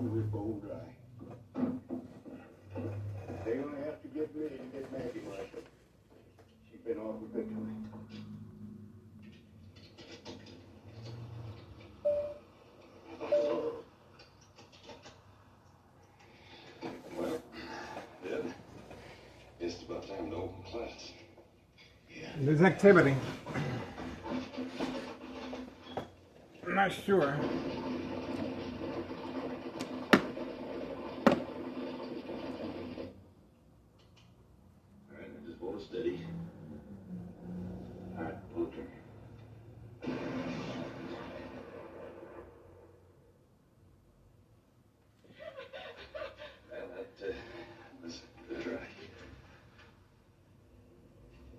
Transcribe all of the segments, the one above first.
over this bone dry. They're gonna have to get ready to get Maggie, Marshal. She's been awful good to me. Well, Ed, it's about time to open class. Yeah. There's activity. I'm not sure. Alright, just hold it steady. Alright, pull the trigger. Let's give it a try.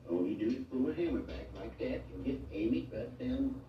All you do is pull the hammer back like that and just aim it right down.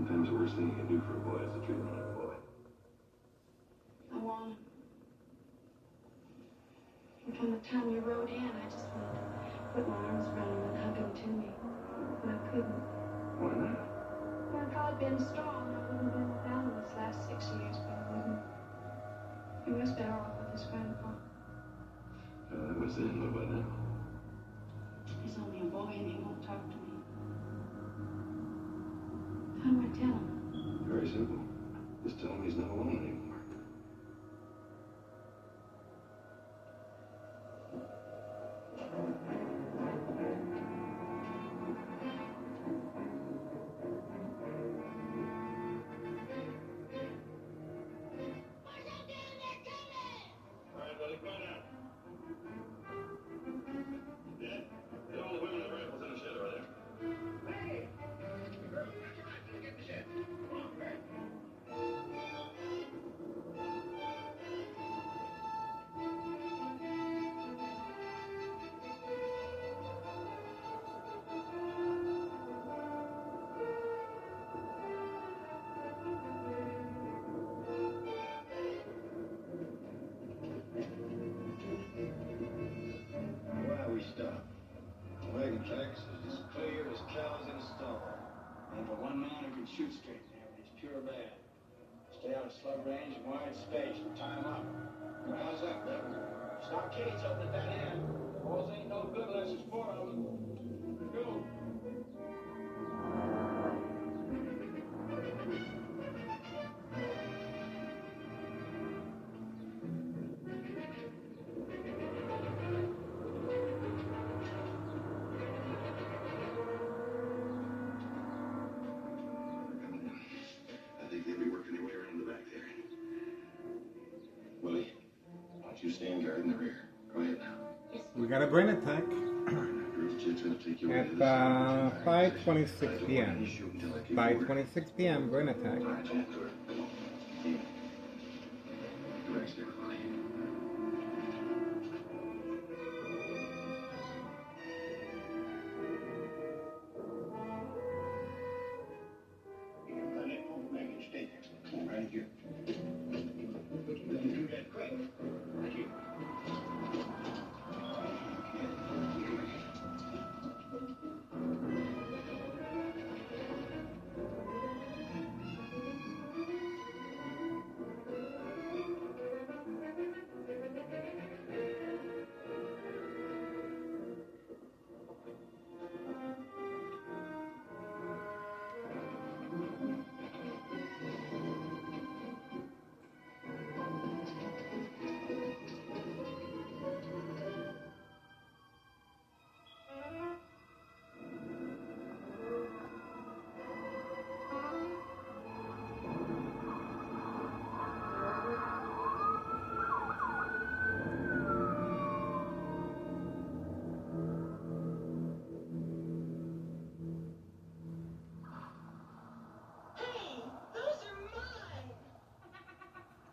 Sometimes the worst thing you can do for a boy is to treat him like a boy. I want him. And from the time you rode in, I just wanted to put my arms around him and hug him to me. But I couldn't. Why not? Well, if I'd been strong, I wouldn't have been down this last 6 years, but I wouldn't. He was better off with his grandpa. That was then. What about now? He's only a boy and he won't talk to me. How do I tell him? Very simple. Just tell him he's not alone anymore. Stop. The wagon tracks is as clear as cows in a stall. Ain't but one man who can shoot straight there, and he's pure bad. Stay out of slug range and wide space and time up. Well, how's that, Devin? Stockade's open at that end. Balls ain't no good unless there's 4 of them. Go. You stand guard in the rear. Go ahead now. We got a brain attack at 5:26 p.m. 5:26 p.m. brain attack. Relax, everybody. Come on, right here. Do that quick. Right here.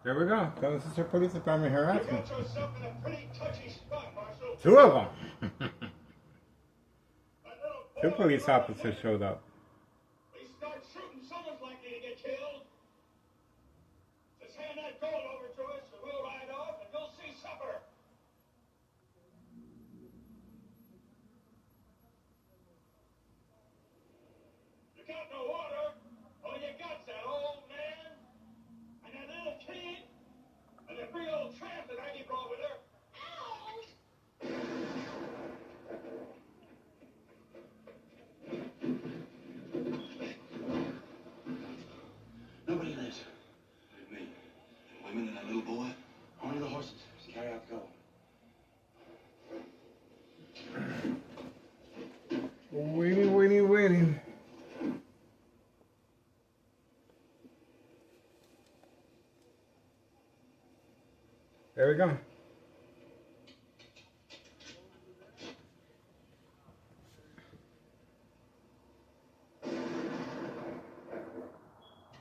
There we go. This is your police department You harassment. got yourself in a pretty touchy spot, Marshal. 2 of them. That little 2 boy police brought us officers in. showed up. We start shooting, someone's likely to get killed. Just hand that gold over to us, and we'll ride off, and you'll see supper. You got no water. All you got's that old man, and that little kid, and the big old tramp that Aggie brought with her. Nobody lives. Me. And women and that little boy. Only the horses. Just carry out the gold. Waiting. There we go.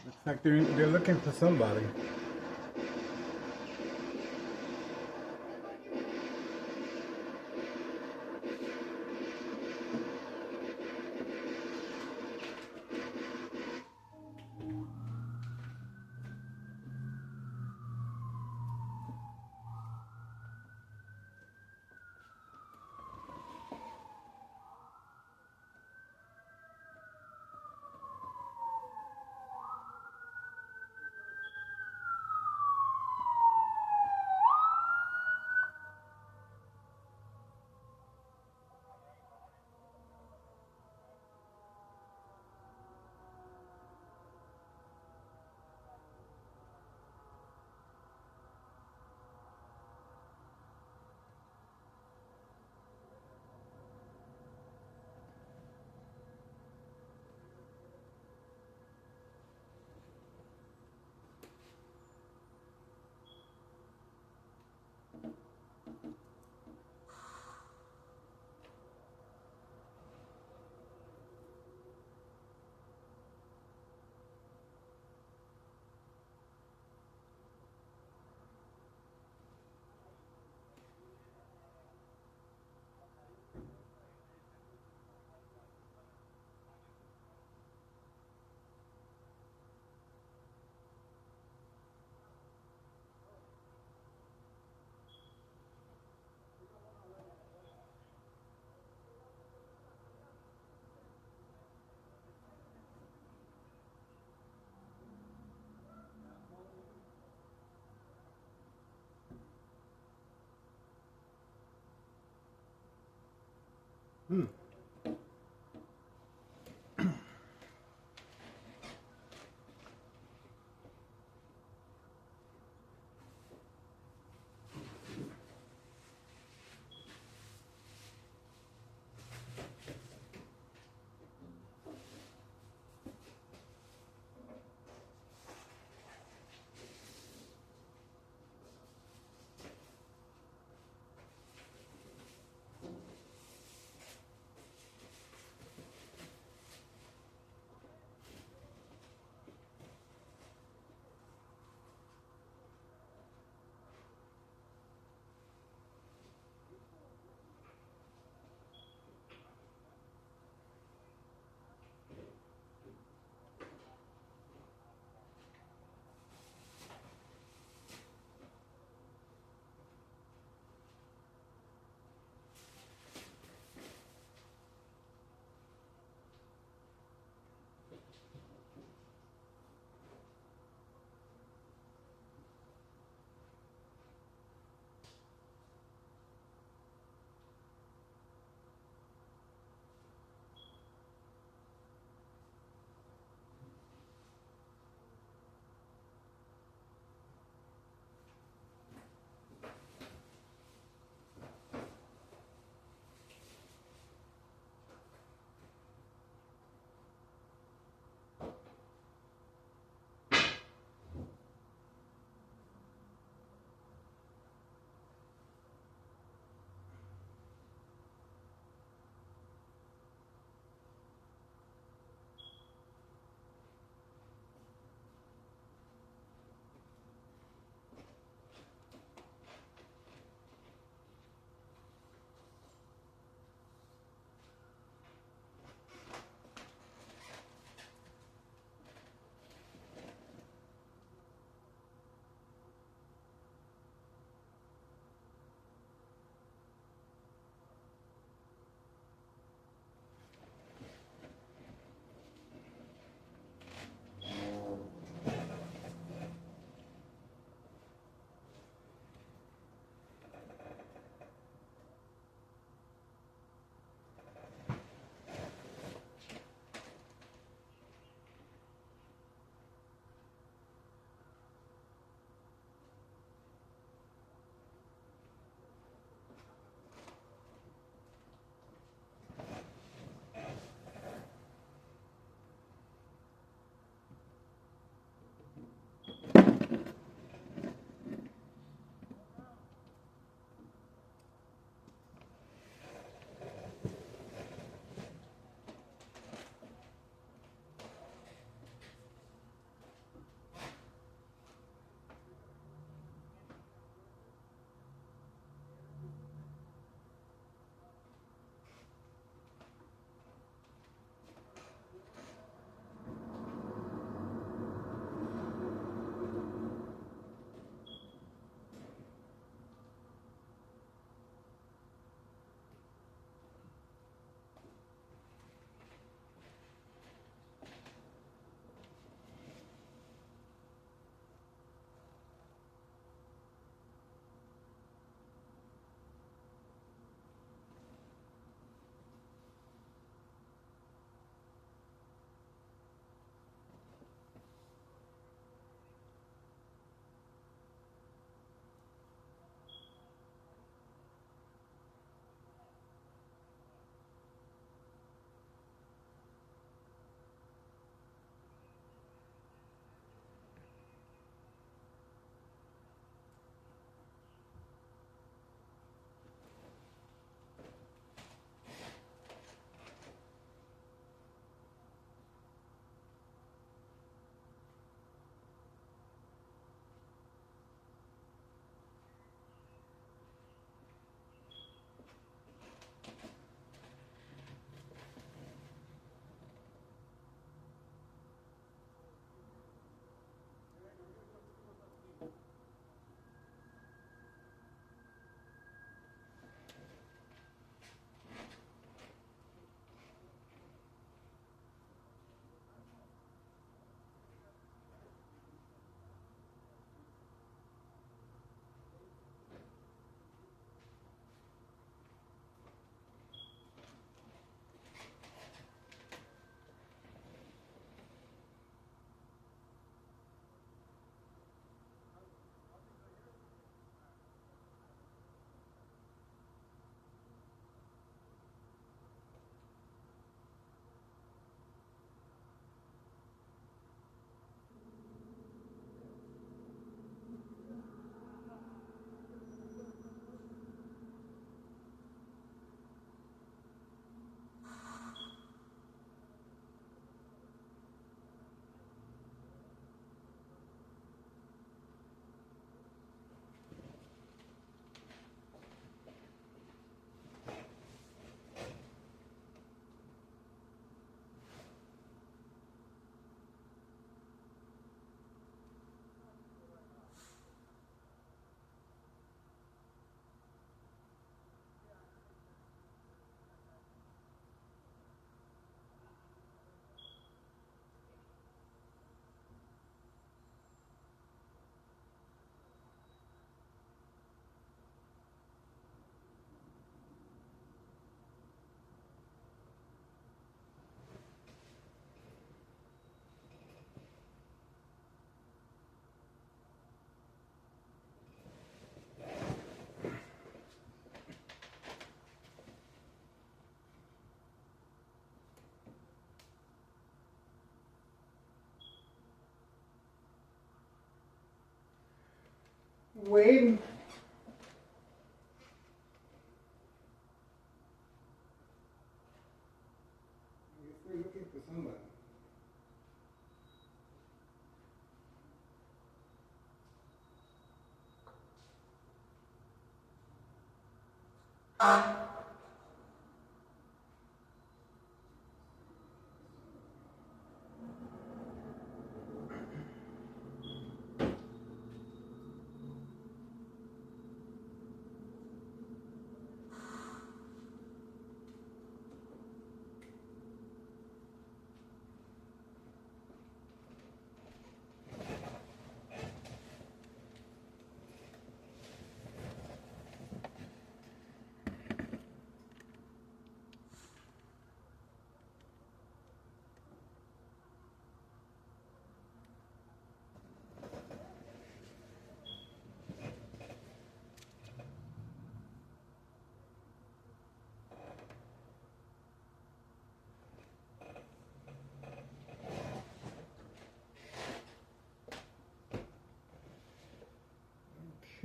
Looks like they're looking for somebody. Waiting. I guess they're looking for somebody.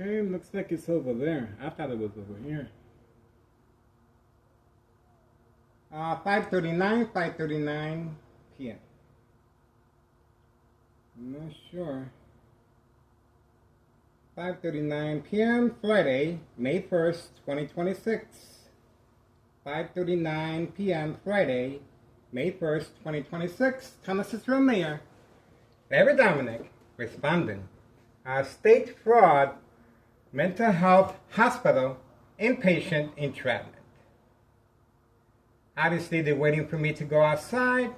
Okay, looks like it's over there. I thought it was over here. 5:39 p.m. I'm not sure. 5:39 p.m. Friday, May 1st, 2026. 5:39 p.m. Friday, May 1st, 2026. Town Assistant Mayor Larry Dominic responding. State fraud, mental health hospital, inpatient entrapment. Obviously, they're waiting for me to go outside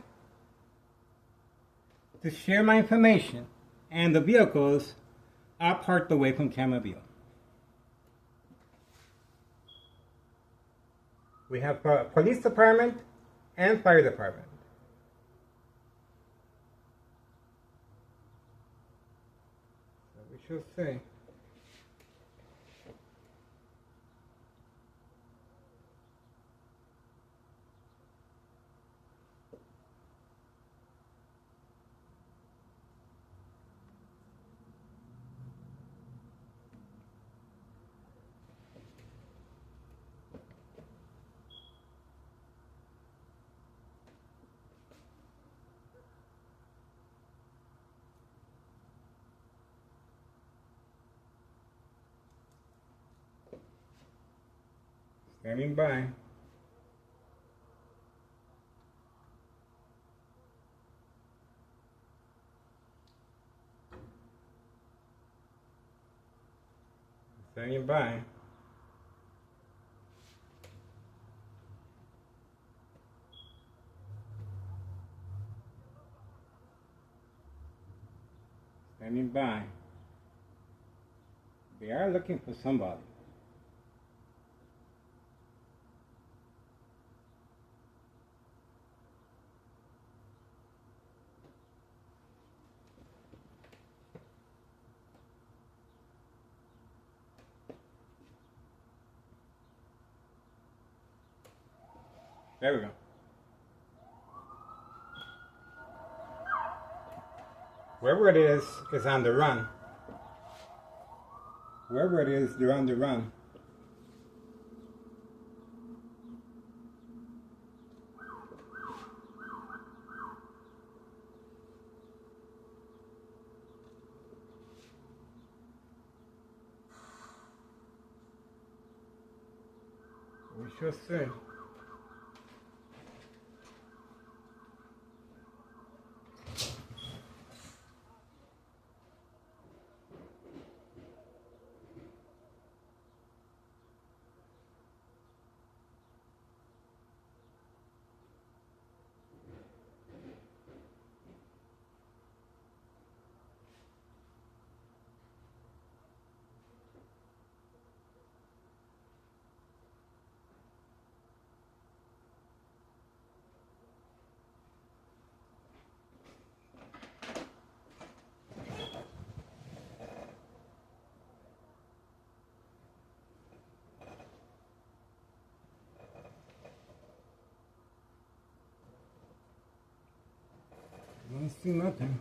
to share my information, and the vehicles are parked away from camera view. We have police department and fire department. So we shall see. Standing by. Standing by. Standing by. They are looking for somebody. There we go. Wherever it is on the run. Wherever it is, they're on the run. We shall see. I don't see nothing.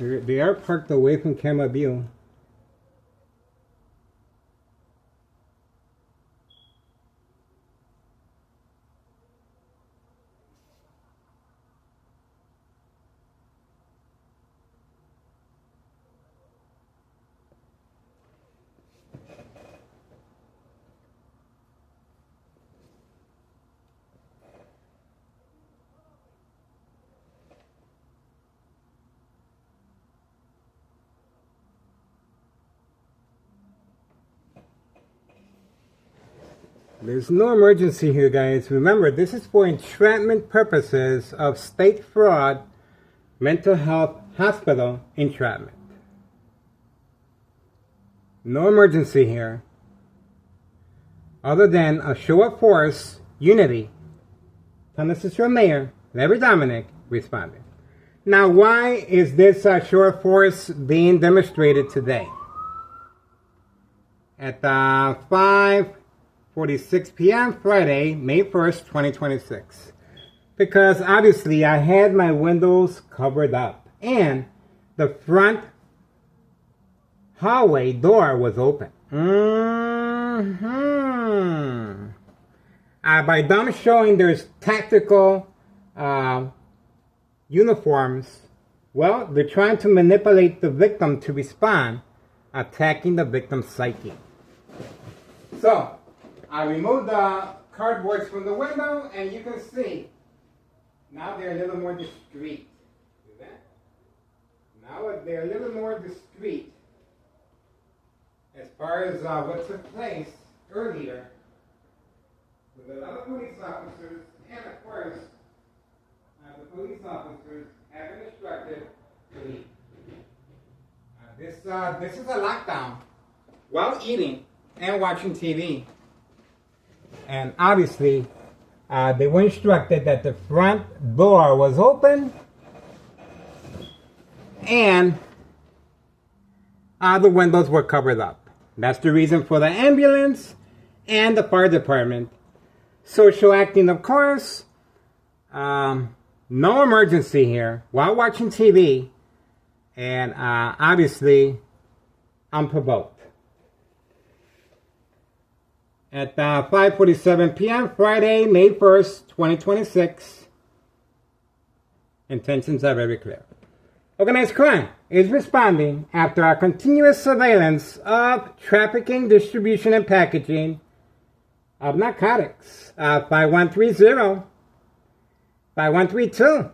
They are parked away from camera view. There's no emergency here, guys. Remember, this is for entrapment purposes of state fraud, mental health hospital entrapment. No emergency here, other than a show of force, unity. Assistant Mayor Larry Dominic responded. Now, why is this show of force being demonstrated today? At 5:46 p.m. Friday, May 1st, 2026. Because obviously I had my windows covered up and the front hallway door was open. By them showing there's tactical uniforms, well, they're trying to manipulate the victim to respond, attacking the victim's psyche. So, I removed the cardboards from the window, and you can see, now they're a little more discreet. See that? Now they're a little more discreet as far as what took place earlier with a lot of police officers, and of course, the police officers have been instructed to leave. This is a lockdown while eating and watching TV. And obviously, they were instructed that the front door was open and the windows were covered up. That's the reason for the ambulance and the fire department. Social acting, of course. No emergency here while watching TV. And obviously, unprovoked. At 5:47 p.m. Friday, May 1st, 2026. Intentions are very clear. Organized crime is responding after a continuous surveillance of trafficking, distribution, and packaging of narcotics. 5130, 5132,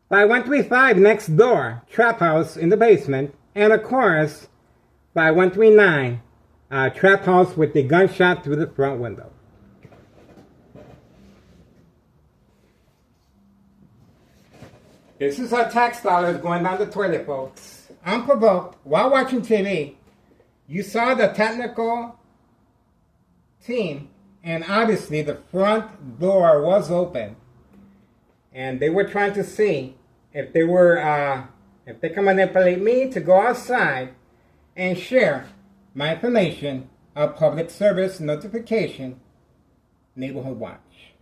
5135 next door, trap house in the basement, and of course, 5139. Trap house with the gunshot through the front window. This is our tax dollars going down the toilet, folks. Unprovoked, while watching TV, you saw the technical team, and obviously the front door was open, and they were trying to see if they can manipulate me to go outside and share my information of public service notification, neighborhood watch.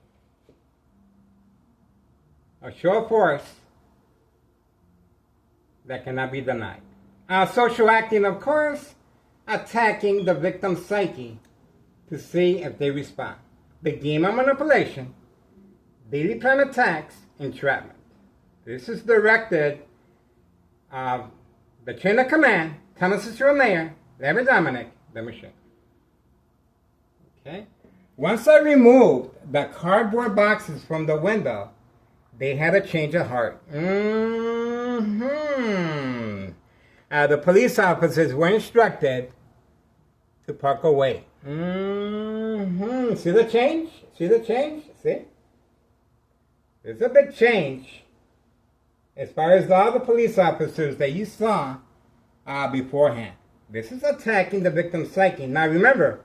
A show of force that cannot be denied. Social acting, of course, attacking the victim's psyche to see if they respond. The game of manipulation, daily plan attacks, entrapment. This is directed the chain of command, Assistant Mayor Larry Dominic, the machine. Okay. Once I removed the cardboard boxes from the window, they had a change of heart. The police officers were instructed to park away. See the change? See the change? See? There's a big change as far as all the police officers that you saw beforehand. This is attacking the victim's psyche. Now remember,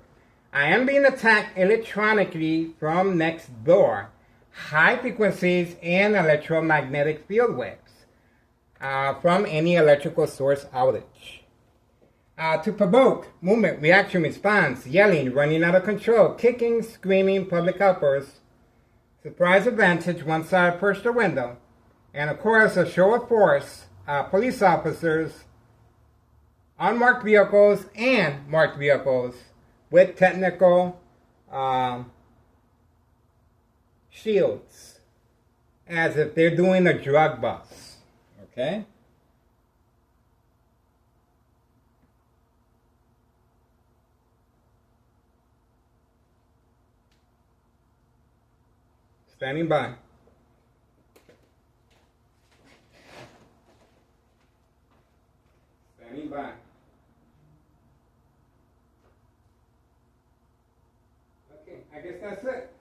I am being attacked electronically from next door. High frequencies and electromagnetic field waves from any electrical source outage. To provoke movement, reaction, response, yelling, running out of control, kicking, screaming, public outbursts, surprise advantage once I approach the window, and of course a show of force police officers, unmarked vehicles and marked vehicles with technical shields, as if they're doing a drug bust. Okay? Standing by. Standing by. Okay, I guess that's it.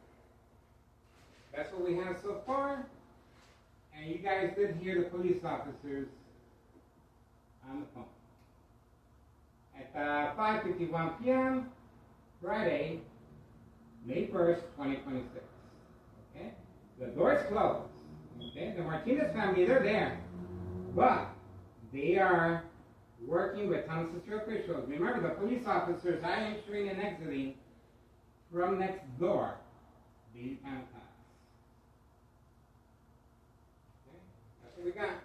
That's what we have so far. And you guys did hear the police officers on the phone. At 5:51 p.m., Friday, May 1st, 2026. Okay? The door's closed. Okay? The Martinez family, they're there. But they are working with Thomas City officials. Remember, the police officers are entering and exiting from next door. These kind of times. Okay? That's what we got.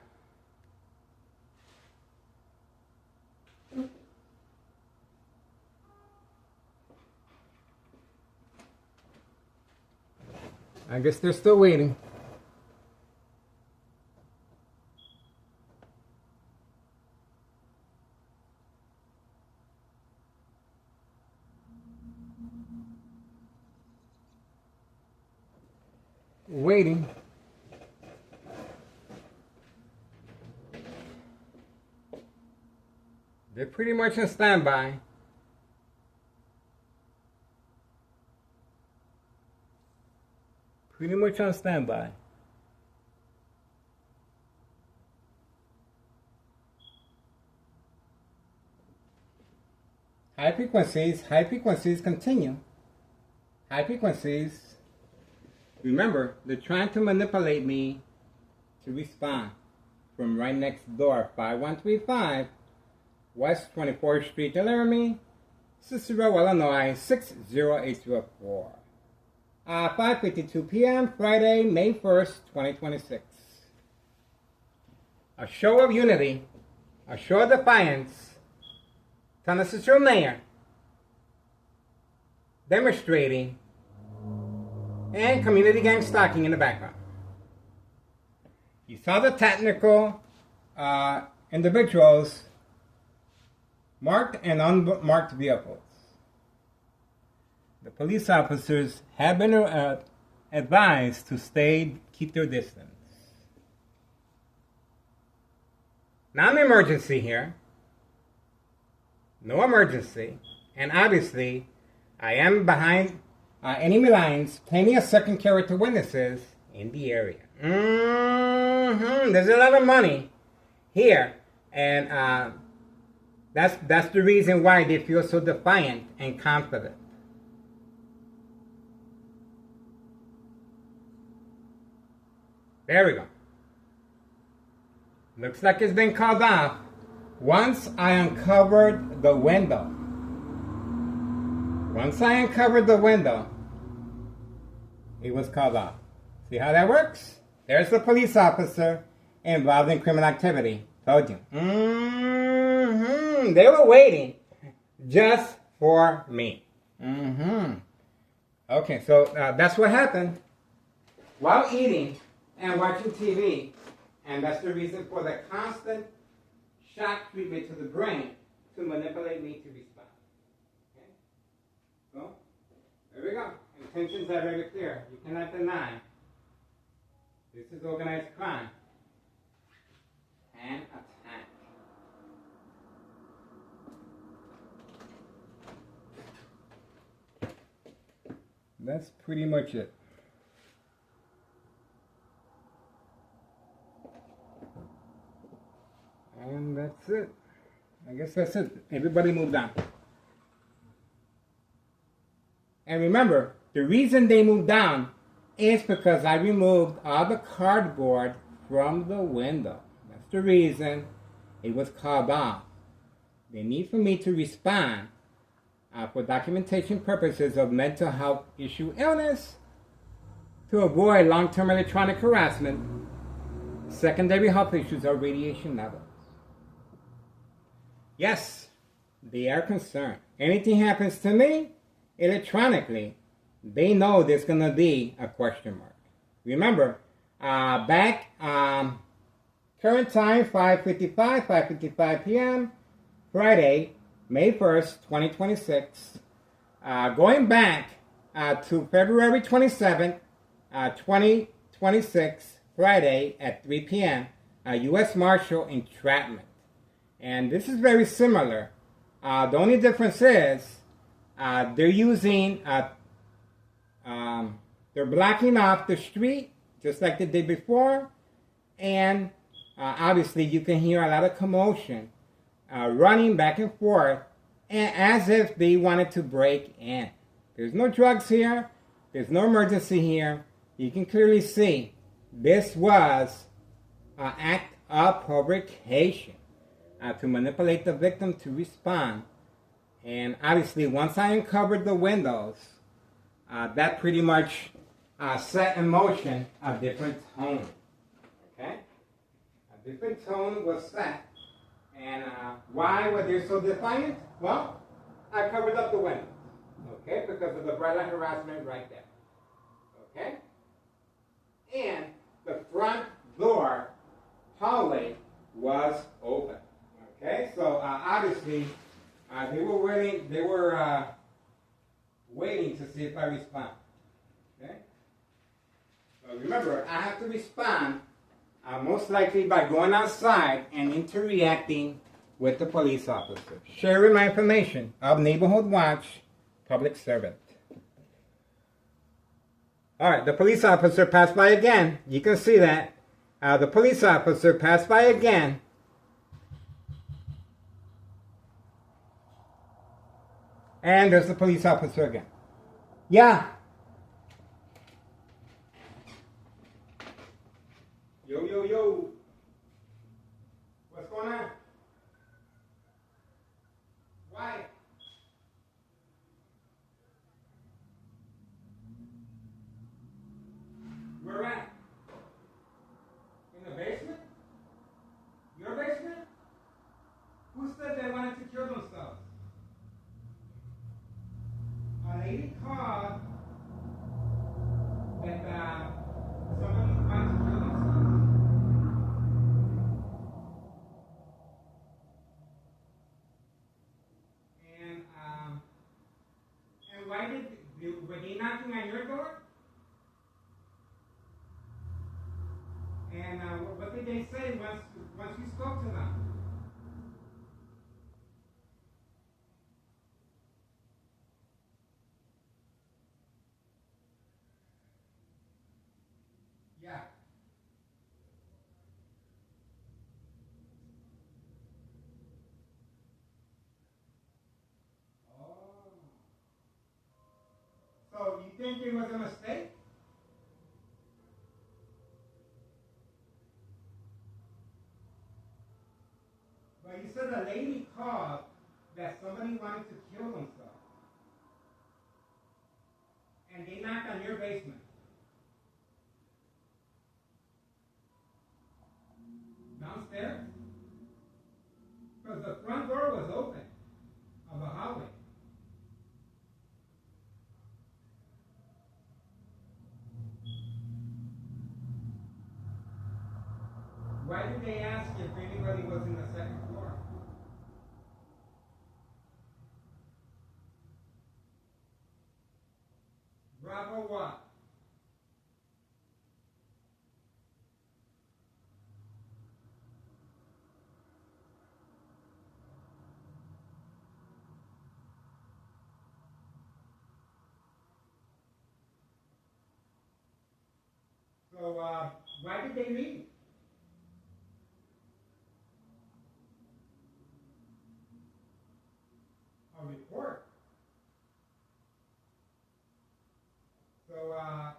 I guess they're still waiting. Waiting. They're pretty much on standby. Pretty much on standby. High frequencies continue. High frequencies, remember, they're trying to manipulate me to respond from right next door, 5135 West 24th Street, Laramie, Cicero, Illinois, 60804. 5:52 p.m., Friday, May 1st, 2026. A show of unity, a show of defiance, Cicero Mayor demonstrating, and community gang stalking in the background. You saw the technical individuals, marked and unmarked vehicles. The police officers have been advised to keep their distance. Non-emergency here. No emergency. And obviously, I am behind enemy lines, plenty of second character witnesses in the area. There's a lot of money here. And that's the reason why they feel so defiant and confident. There we go. Looks like it's been called off once I uncovered the window. Once I uncovered the window, it was called off. See how that works? There's the police officer involved in criminal activity. Told you. They were waiting just for me. Okay, so that's what happened while eating and watching TV, and that's the reason for the constant shock treatment to the brain to manipulate me to respond. Okay? So, there we go. Intentions are very clear. You cannot deny this is organized crime and attack. That's pretty much it. And that's it. I guess that's it. Everybody moved on. And remember, the reason they moved down is because I removed all the cardboard from the window. That's the reason it was called off. They need for me to respond for documentation purposes of mental health issue illness, to avoid long-term electronic harassment, Secondary health issues are radiation levels. Yes, they are concerned. Anything happens to me electronically, they know there's going to be a question mark. Remember, current time 5:55 p.m. Friday, May 1st, 2026. Going back to February 27th, 2026, Friday at 3 p.m., U.S. Marshal entrapment. And this is very similar. The only difference is they're using, they're blocking off the street just like they did before. And obviously you can hear a lot of commotion running back and forth as if they wanted to break in. There's no drugs here. There's no emergency here. You can clearly see this was an act of provocation to manipulate the victim to respond. And obviously, once I uncovered the windows, that pretty much set in motion a different tone. Okay? A different tone was set. And why were they so defiant? Well, I covered up the windows. Okay? Because of the bright light harassment right there. Okay? And the front door hallway was open. Okay, so obviously they were waiting to see if I respond. Okay, so remember, I have to respond most likely by going outside and interacting with the police officer, sharing my information of Neighborhood Watch, public servant. All right, the police officer passed by again. You can see that. The police officer passed by again. And there's the police officer again. Yeah. Yo, yo, yo. What's going on? Why? Where at? In the basement? Your basement? Who said they wanted to kill themselves? A lady called that somebody wanted to kill themselves. And why were they knocking on your door? And what did they say once you spoke to them? Yeah. Oh. So you think it was a mistake? But you said a lady called that somebody wanted to kill themselves. And they knocked on your basement. Downstairs? Because the front door was open of the hallway. Why did they ask if anybody was in the second floor? Bravo what? So why did they leave? A report. So a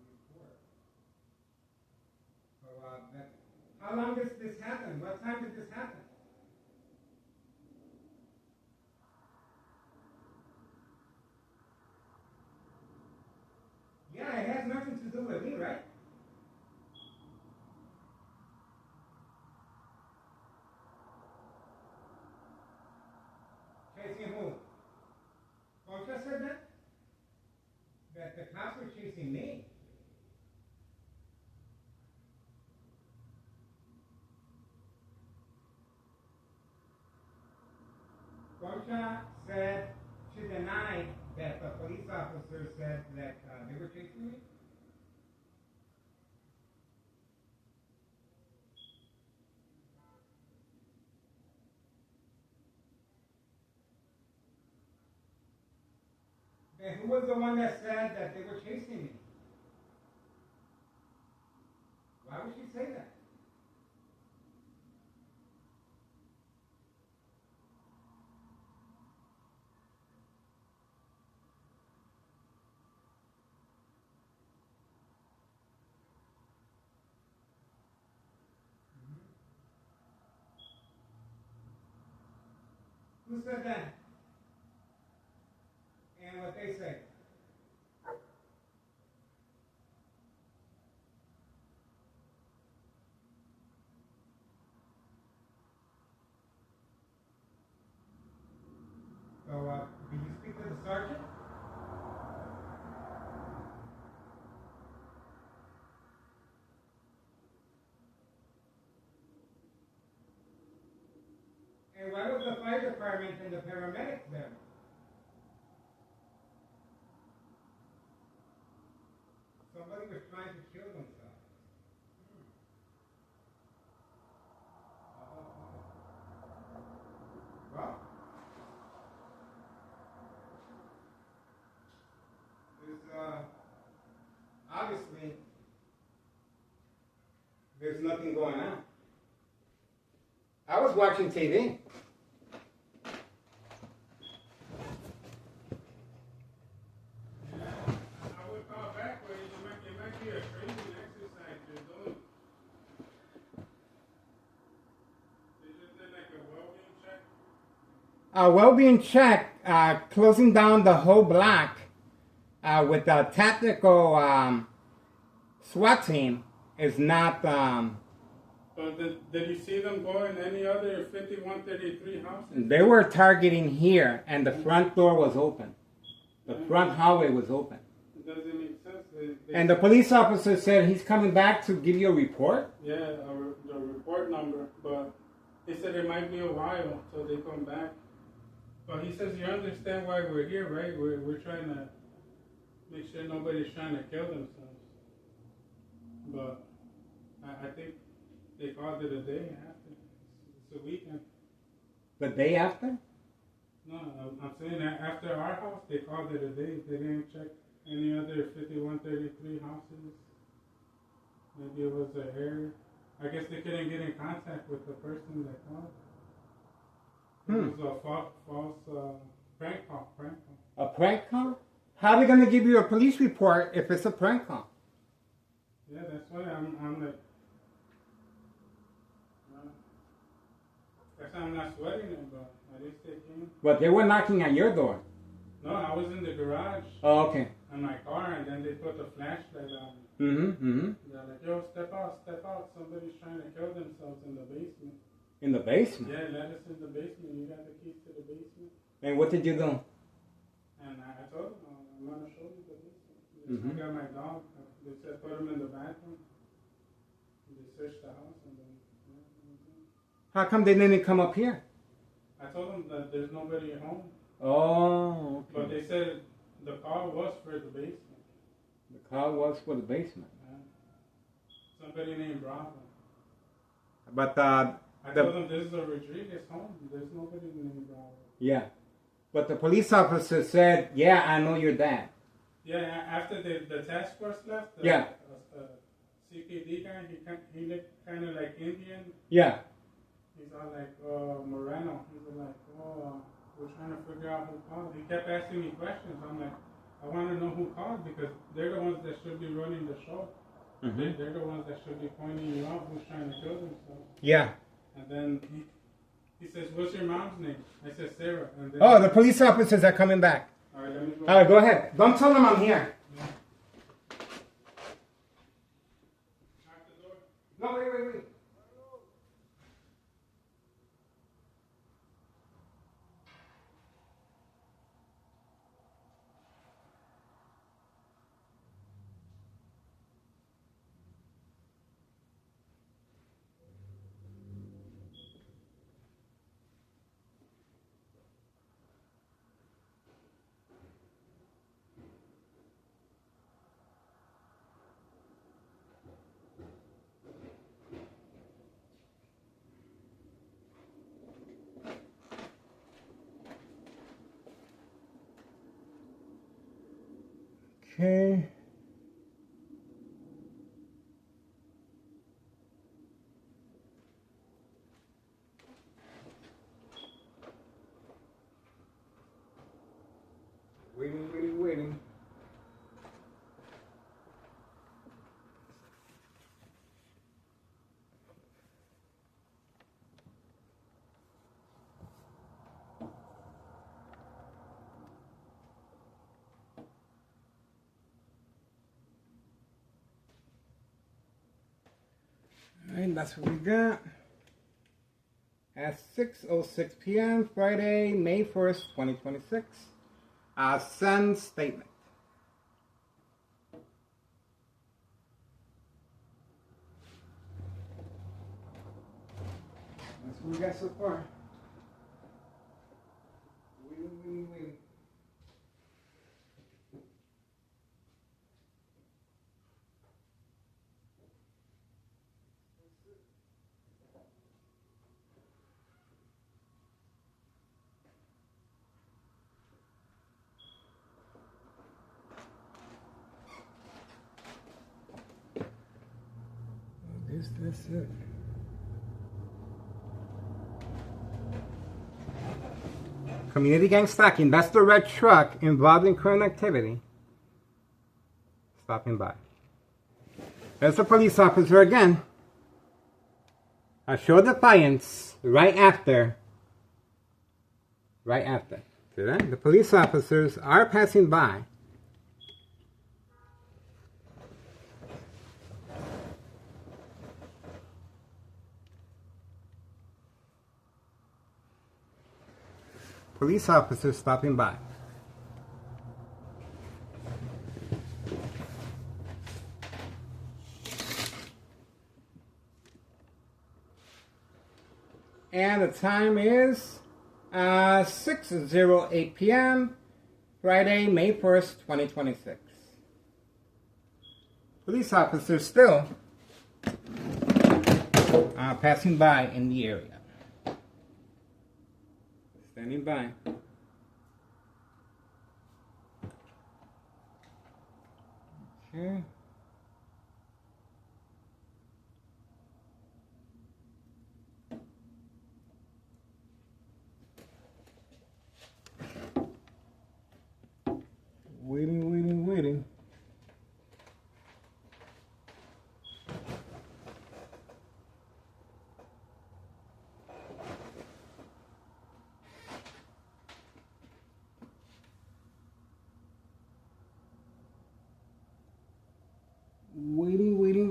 report. So how long does this happen? What time did this happen? Yeah, it has nothing to do with me, right? That the cops were chasing me. Gosha said she denied that the police officer said that they were chasing me. Then who was the one that said that they were chasing me? Why would she say that? Who said that? And what they say? So, did you speak to the sergeant? And why was the fire department and the paramedics there? Somebody was trying to kill themselves. Well, obviously, there's nothing going on. I was watching TV. I would call back, but it might be a training exercise you're doing. They just did like a well-being check. Well-being check, closing down the whole block with a tactical SWAT team is not. But did you see them go in any other 5133 houses? They were targeting here, and the front door was open. The front hallway was open. It doesn't make sense. And the police officer said he's coming back to give you a report. Yeah, the report number, but he said it might be a while till they come back. But he says, you understand why we're here, right? We're trying to make sure nobody's trying to kill themselves. But I think they called it a day after. It's a weekend. The day after? No, I'm saying that after our house, they called it a day. They didn't check any other 5133 houses. Maybe it was an error. I guess they couldn't get in contact with the person that called. It was a false prank call. A prank call? How are they going to give you a police report if it's a prank call? Yeah, that's why I'm like, that's why I'm not sweating it, but at least they came. But they were knocking at your door. No, I was in the garage. Oh, okay. In my car, and then they put the flashlight on me. Mm-hmm. They're like, yo, step out. Somebody's trying to kill themselves in the basement. In the basement? Yeah, let us in the basement. You got the keys to the basement. And what did you do? And I told them, I'm going to show you the basement. I got my dog. They said put him in the bathroom. They searched the house and then. How come they didn't come up here? I told them that there's nobody at home. Oh, okay. But they said the call was for the basement. The call was for the basement. Somebody named Bravo. But I told them this is a Rodriguez home. There's nobody named Bravo. Yeah. But the police officer said, yeah, I know your dad. Yeah, after the task force left, Yeah. CPD guy, he looked kind of like Indian. Yeah. He's all like, Moreno. He's all like, we're trying to figure out who called. He kept asking me questions. I'm like, I want to know who called because they're the ones that should be running the show. Mm-hmm. They're the ones that should be pointing you out who's trying to kill themselves. Yeah. And then he says, what's your mom's name? I said, Sarah. And then Oh, the police officers are coming back. All right, let me go. All right, go ahead. Don't tell them I'm here. Knock the door. No, wait. Okay. Waiting. Alright, that's what we got. At 6:06 p.m. Friday, May 1st, 2026. Send statement. That's what we got so far. Waiting. That's it. Community gang stalking. That's the red truck involved in criminal activity. Stopping by. There's a police officer again. I show defiance right after. See that? The police officers are passing by. Police officers stopping by. And the time is 6:08 p.m. Friday, May 1st, 2026. Police officers still passing by in the area. Standing by. Okay. Waiting.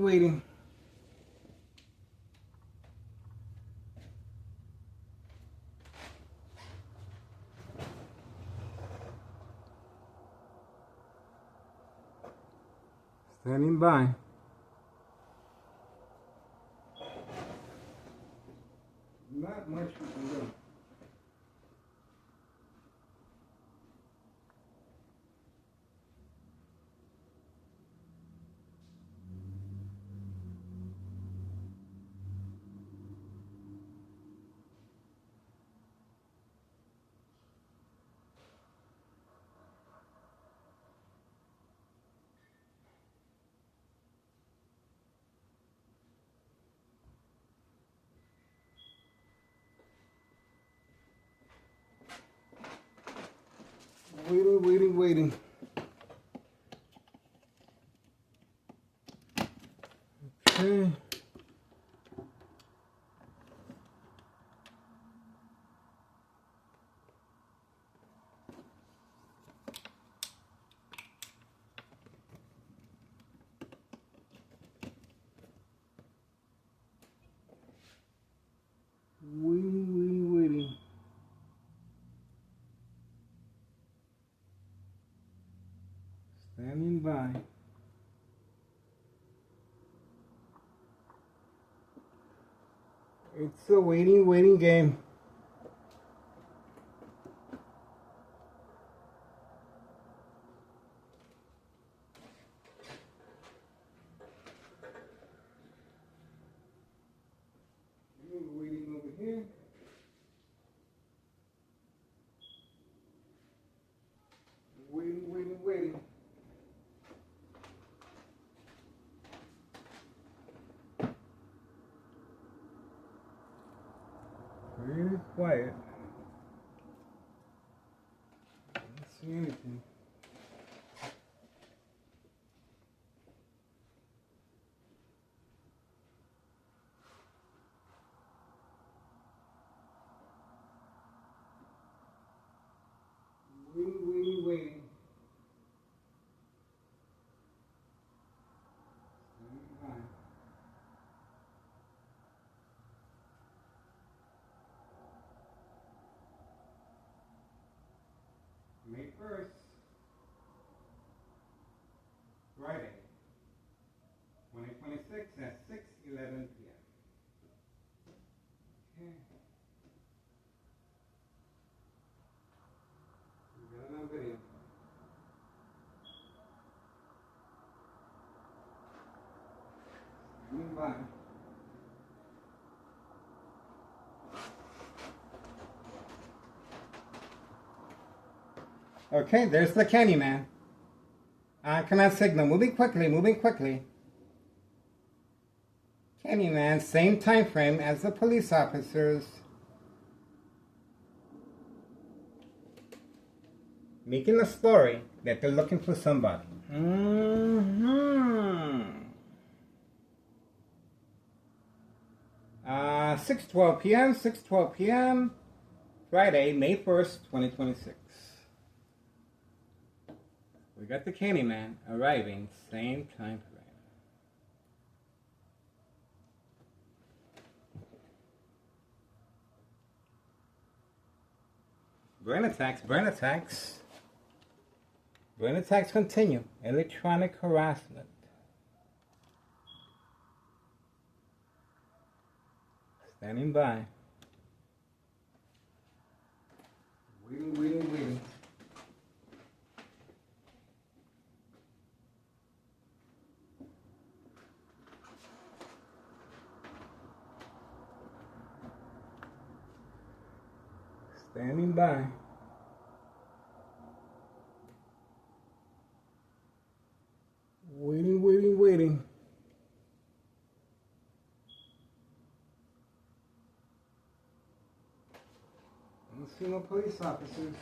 Waiting. Standing by. Not much we can do. Waiting. Okay. Waiting. Standing by. It's a waiting game. Waiting over here. Waiting. quiet. I don't see anything. Waiting. May 1st, Friday, 2026 at 6:11 p.m. Okay. We got another video. Bye. Okay, there's the Candyman. Command signal, moving quickly. Candyman, same time frame as the police officers. Making a story that they're looking for somebody. 6:12 p.m. Friday, May 1st, 2026. We got the Candyman arriving, same time frame. Brain attacks. Brain attacks continue. Electronic harassment. Standing by. Waiting. Standing by. Waiting. I don't see no police officers.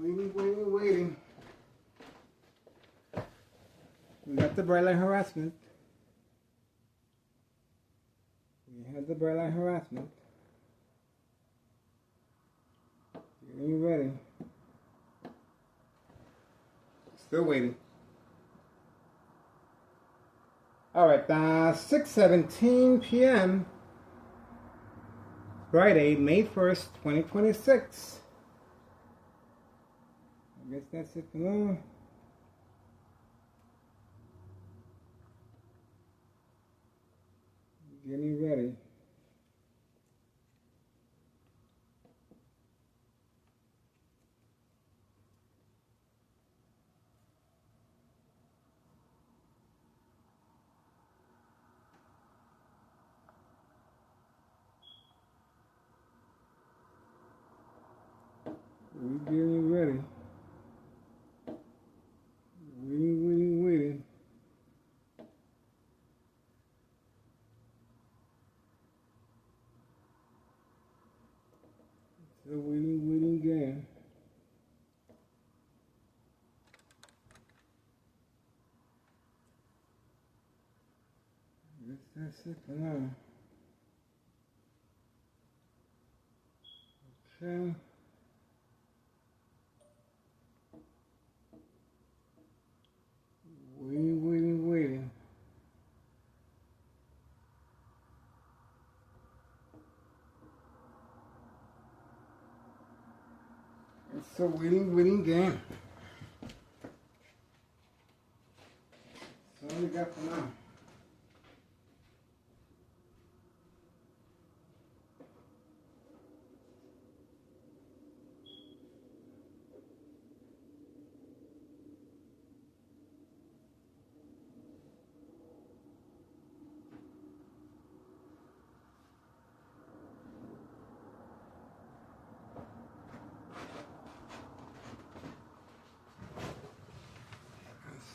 Waiting. We got the bright line harassment. We had the bright line harassment. Getting ready. Still waiting. Alright, 6:17 p.m. Friday, May 1st, 2026. I guess that's it for now. Getting ready. We're getting ready. Waiting. It's a waiting game. That's it for now. Okay. Waiting. It's a waiting game. That's all we got for now.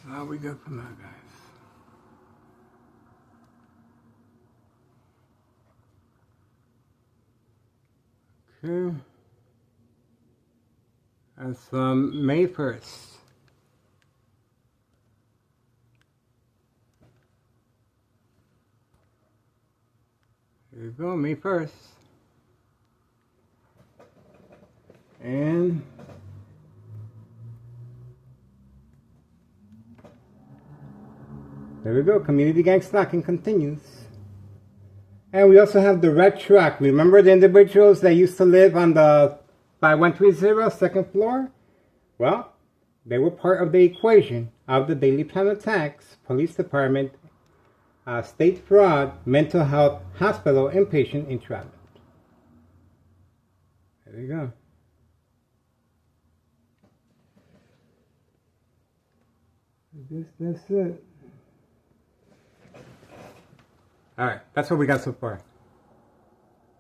That's all we got for now, guys. Okay. That's May 1st. Here you go, May 1st. And there we go, community gang stalking continues. And we also have the red truck. Remember the individuals that used to live on the 5130 second floor? Well, they were part of the equation of the Daily Plan attacks, police department, state fraud, mental health, hospital, inpatient entrapment. There you go. That's it. All right, that's what we got so far.